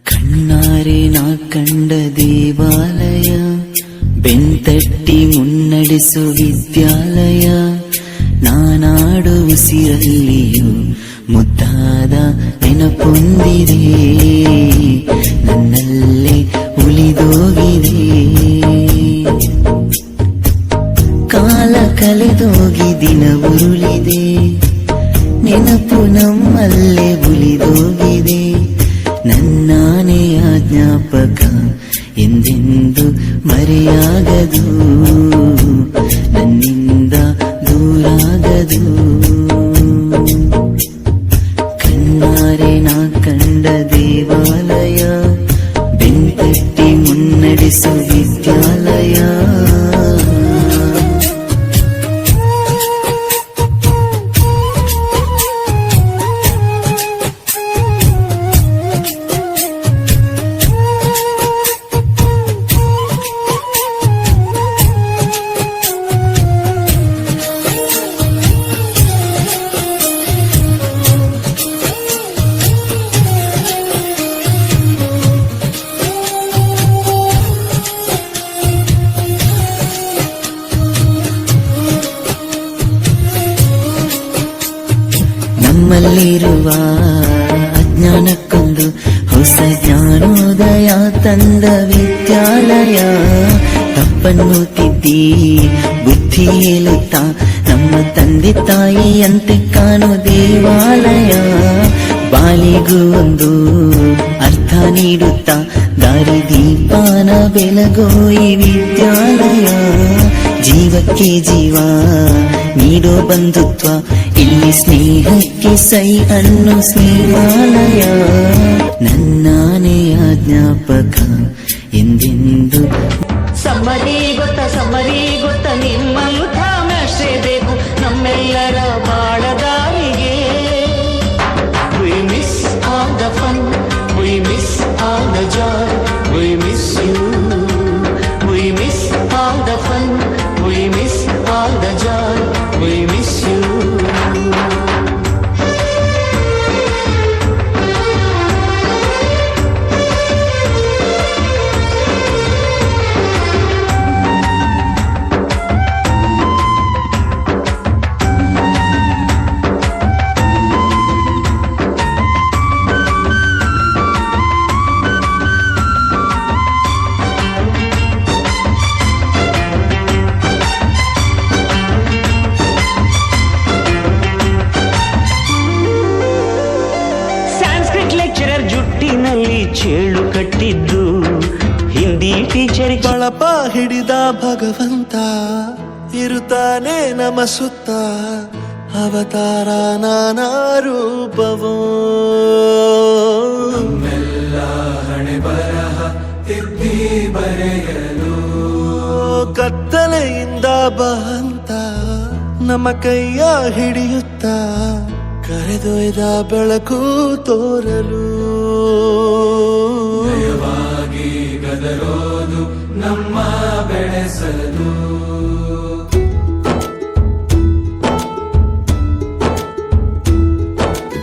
ಕಣ್ಣಾರೆ ನಾ ಕಂಡ ದೇವಾಲಯ, ಬೆಂತಟ್ಟಿ ಮುನ್ನಡೆಸು ವಿದ್ಯಾಲಯ. ನಾನಾಡು ಉಸಿರಲ್ಲಿಯೂ ಮುದ್ದಾದ ನೆನಪೊಂದಿದೆ, ನನ್ನಲ್ಲೇ ಉಳಿದೋಗಿದೆ. ಕಾಲ ಕಳೆದೋಗಿ ದಿನ ಉರುಳಿದೆ, ನೆನಪು ನಮ್ಮಲ್ಲೇ ಉಳಿದೋಗಿದೆ. ನನ್ನಾನೆಯ ಜ್ಞಾಪಕ ಎಂದೆಂದು ಮರೆಯಾಗದು, ನನ್ನಿಂದ ದೂರಾಗದು. ಕಣ್ಣಾರೆ ನಾ ಕಂಡ ದೇವಾಲಯ, ಬೆಂತಟ್ಟಿ ಮುನ್ನಡೆಸು ವಿದ್ಯಾಲಯ. ನಮ್ಮಲ್ಲಿರುವ ಅಜ್ಞಾನಕ್ಕೊಂದು ಹೊಸ ಜ್ಞಾನೋದಯ ತಂದ ವಿದ್ಯಾಲಯ. ತಪ್ಪನ್ನು ತಿದ್ದಿ ಬುದ್ಧಿ ಹೇಳುತ್ತಾ ನಮ್ಮ ತಂದೆ ತಾಯಿಯಂತೆ ಕಾಣೋ ದೇವಾಲಯ. ಬಾಲಿಗೂ ಒಂದು ಅರ್ಥ ನೀಡುತ್ತಾ ದಾರಿ ದೀಪಾನ ಬೆಳಗೋ ಈ ವಿದ್ಯಾಲಯ. ಜೀವಕ್ಕೆ ಜೀವ ನೀಡೋ ಬಂಧುತ್ವ, ಇಲ್ಲಿ ಸ್ನೇಹಕ್ಕೆ ಸೈ ಅನ್ನೋ ಸ್ನೇಹಾಲಯ. ನನ್ನಾನೆಯ ಜ್ಞಾಪಕ ಎಂದೆಂದು. ಸಮ್ಮರಿ ಗೊತ್ತ ನಿಮ್ಮಂಥ ಮ್ಯಾಸ್ಟ್ರೇ ಬೇಕು ನಮ್ಮೆಲ್ಲರ ಬಾಳದಾರಿಗೆ. We miss all the fun, we miss all the joy, we miss you. We miss all the fun, we miss all the joy, we miss you. ಜುಟ್ಟಿನಲ್ಲಿ ಚೇಳು ಕಟ್ಟಿದ್ದು ಹಿಂದಿ ಟೀಚರ್. ಬಳಪ ಹಿಡಿದ ಭಗವಂತ ಇರುತ್ತಾನೆ ನಮ್ಮ ಸುತ್ತ, ಅವತಾರ ನಾನಾ ರೂಪವೋ. ನಮ್ಮೆಲ್ಲ ಹಣೆ ಬರಹ ತಿದ್ದಿ ಬರೆಯಲು ಕತ್ತಲೆಯಿಂದ ಬಹಂತ ನಮ್ಮ ಕೈಯ ಹಿಡಿಯುತ್ತ ಕರೆದೊಯ್ದ ಬೆಳಕು ತೋರಲು. ನಯವಾಗಿ ಗದರೋದು ನಮ್ಮ ಬೆಳೆಸಲು.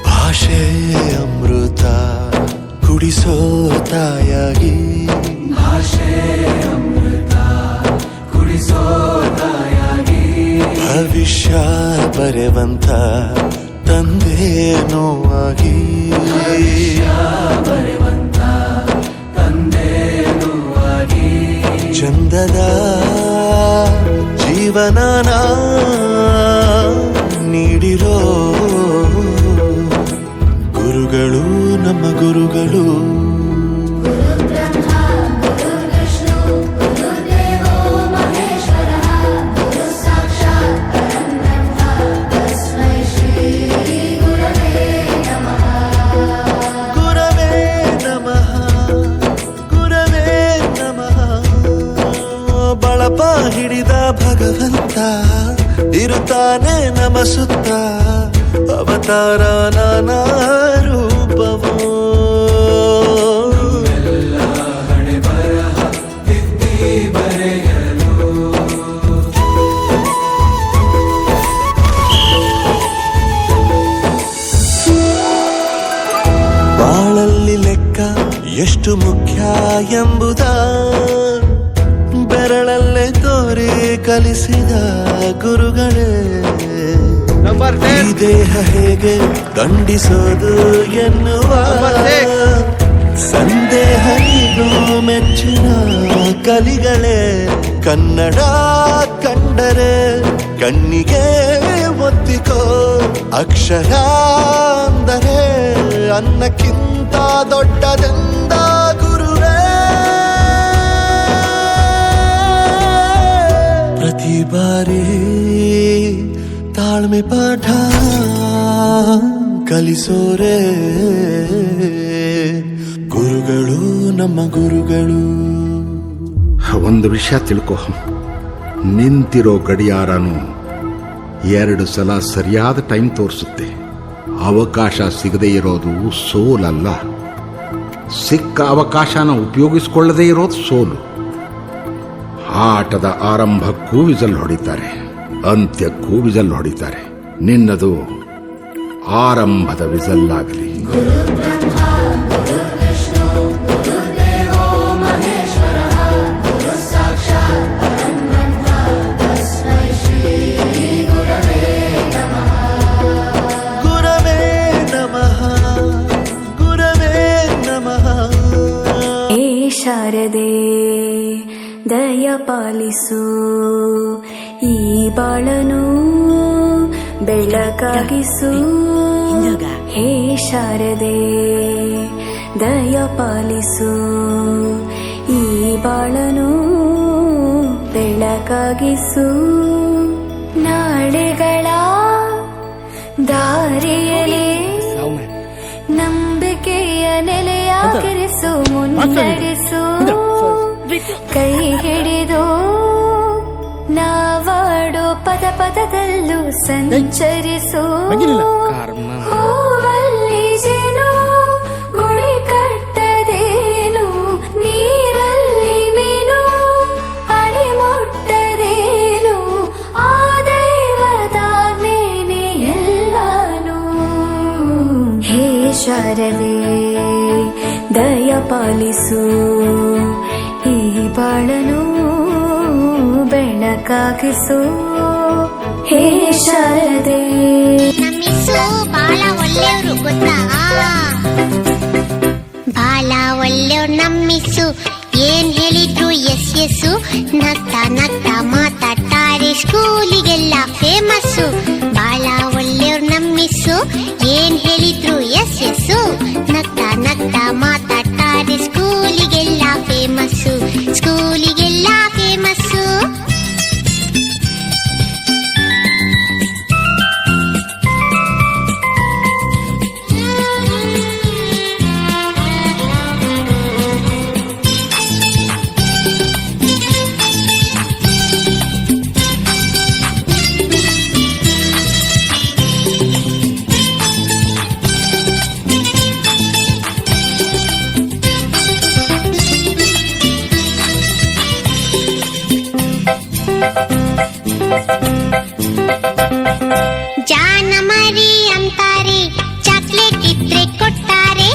ಭಾಷೆ ಅಮೃತ ಕುಡಿಸೋ ತಾಯಾಗಿ, ಭಾಷೆ ಅಮೃತ ಕುಡಿಸೋ ತಾಯಾಗಿ. ಭವಿಷ್ಯ ಬರೆವಂತ ತಂದೇನೋ ಆಗಿ, ಬರೆವಂತ ತಂದೇನೋ ಆಗಿ. ಚಂದದ ಜೀವನನ ನೀಡಿರೋ ಗುರುಗಳು ನಮ್ಮ ಗುರುಗಳು. ಬಳಪ ಹಿಡಿದ ಭಗವಂತ ಇರುತ್ತಾನೆ ನಮ್ಮ ಸುತ್ತ, ಅವತಾರ ನಾನಾ ರೂಪವೋ. ಎಷ್ಟು ಮುಖ್ಯ ಎಂಬುದ ಬೆರಳಲ್ಲೇ ತೋರಿ ಕಲಿಸಿದ ಗುರುಗಳೇ. ಈ ದೇಹ ಹೇಗೆ ದಂಡಿಸೋದು ಎನ್ನುವ ಸಂದೇಹ ಇದು ಮೆಚ್ಚಿನ ಕಲಿಗಳೇ. ಕನ್ನಡ ಕಂಡರೆ ಕಣ್ಣಿಗೆ ಒತ್ತಿಕೋ, ಅಕ್ಷರ ಅಂದರೆ ಅನ್ನಕ್ಕಿಂತ ದೊಡ್ಡದೆಂದ ಗುರುವೇ. ಪ್ರತಿ ಬಾರಿ ತಾಳ್ಮೆ ಪಾಠ ಕಲಿಸೋರೆ ಗುರುಗಳು, ನಮ್ಮ ಗುರುಗಳು. ಒಂದು ವಿಷಯ ತಿಳ್ಕೊ, ನಿಂತಿರೋ ಗಡಿಯಾರನು 2 ಸಲ ಸರಿಯಾದ ಟೈಮ್ ತೋರಿಸುತ್ತೆ. ಅವಕಾಶ ಸಿಗದೇ ಇರೋದು ಸೋಲಲ್ಲ, ಸಿಕ್ಕ ಅವಕಾಶನ ಉಪಯೋಗಿಸಿಕೊಳ್ಳದೇ ಇರೋದು ಸೋಲು. ಆಟದ ಆರಂಭಕ್ಕೂ ವಿಸಲ್ ಹೊಡಿತಾರೆ, ಅಂತ್ಯಕ್ಕೂ ವಿಸಲ್ ಹೊಡಿತಾರೆ. ನಿನ್ನದು ಆರಂಭದ ವಿಸಲ್ ಆಗಲಿ. ಶಾರದೆ ದಯ ಪಾಲಿಸು, ಈ ಬಾಳನು ಬೆಳಕಾಗಿಸು. ಹೇ ಶಾರದೆ ದಯ ಪಾಲಿಸು, ಈ ಬಾಳನು ಬೆಳಕಾಗಿಸು. ನಾಳೆಗಳ ದಾರಿಯಲ್ಲಿ ನಂಬಿಕೆಯ ನೆಲೆಯಾಗಿರಿಸು, ಮುನ್ನಡೆಸು. ಕೈ ಹಿಡಿದು ನಾವಾಡೋ ಪದ ಪದದಲ್ಲೂ ಸಂಚರಿಸು. ಹೂವಲ್ಲಿ ಜೇನು ಗುಳಿ ಕಟ್ಟದೇನು, ನೀರಲ್ಲಿ ಮೀನು ಅಡಿ ಮುಟ್ಟದೇನು, ಆ ದೈವದಾಜ್ಞೆನೇ ಎಲ್ಲಾನು. ಹೇ ಶಾರದೆ ದಯ ಪಾಲಿಸು, ಈ ಬಾಳನು ಬೆಳಕಾಗಿಸು. ಹೇ ಶಾರದೆ. ನಮ್ಮಿಸು ಬಾಳ ಒಳ್ಳೆಯವರು ಗೊತ್ತಾ, ಬಾಳ ಒಳ್ಳೆಯವ್ರು ನಮ್ಮಿಸು. ಏನ್ ಹೇಳಿದ್ರು ಎಸ್ ಎಸ್ಸು, ನಗ್ತಾ ನಗ್ತಾ ಮಾತಾಡ್ತಾರೆ, ಸ್ಕೂಲಿಗೆಲ್ಲ ಫೇಮಸ್ಸು. ಬಾಳ ಒಳ್ಳೆಯವ್ರು ನಮ್ಮಿಸು, ಏನ್ ಹೇಳಿದ್ರು ಎಸ್ ಎಸ್ಸು, ನಗ್ತಾ ನಗ್ತಾ ಮಾತಾಡ್ತಾರೆ, ಸ್ಕೂಲಿಗೆಲ್ಲ ಫೇಮಸ್ಸು, ಸ್ಕೂಲಿಗೆಲ್ಲ ಫೇಮಸ್ಸು. ಜಾನ ಮರಿ ಅಂತಾರೆ, ಚಾಕ್ಲೇಟ್ ಇದ್ರೆ ಕೊಡ್ತಾರೆ.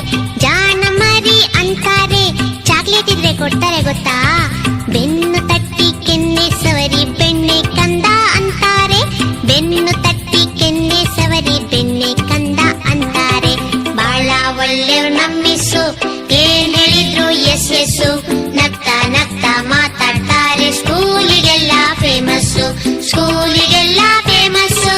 ಜಾನ ಮರಿ ಅಂತಾರೆ, ಚಾಕ್ಲೇಟ್ ಇದ್ರೆ ಕೊಡ್ತಾರೆ ಗೊತ್ತಾ. ಬೆನ್ನು ತಟ್ಟಿ ಕೆನ್ನೆ ಸವರಿ ಬೆಣ್ಣೆ ಕಂದ ಅಂತಾರೆ, ಬೆನ್ನು ತಟ್ಟಿ ಕೆನ್ನೆ ಸವರಿ ಬೆಣ್ಣೆ ಕಂದ ಅಂತಾರೆ. ಬಾಳ ಒಳ್ಳೆಯವ್ರು ನಮ್ಮಿಸು, ಏನ್ ಹೇಳಿದ್ರು ಎಸ್ ಎಸ್ಸು, ನಗ್ತಾ ನಗ್ತಾ ಮಾತಾಡ್ತಾರೆ, ಸ್ಕೂಲಿಗೆಲ್ಲ ಫೇಮಸ್ಸು, ಸ್ಕೂಲಿಗೆಲ್ಲ ಫೇಮಸ್ಸು.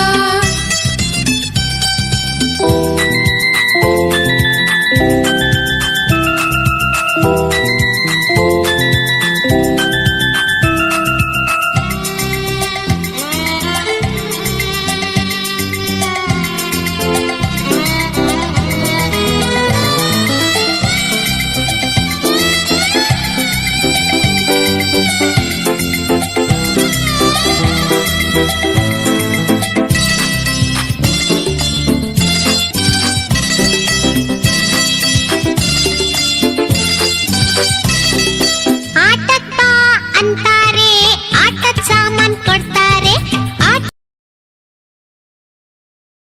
ಆಟಕ್ಕ ಅಂತಾರೆ, ಆಟದ ಸಾಮಾನ್ ಕೊಡ್ತಾರೆ.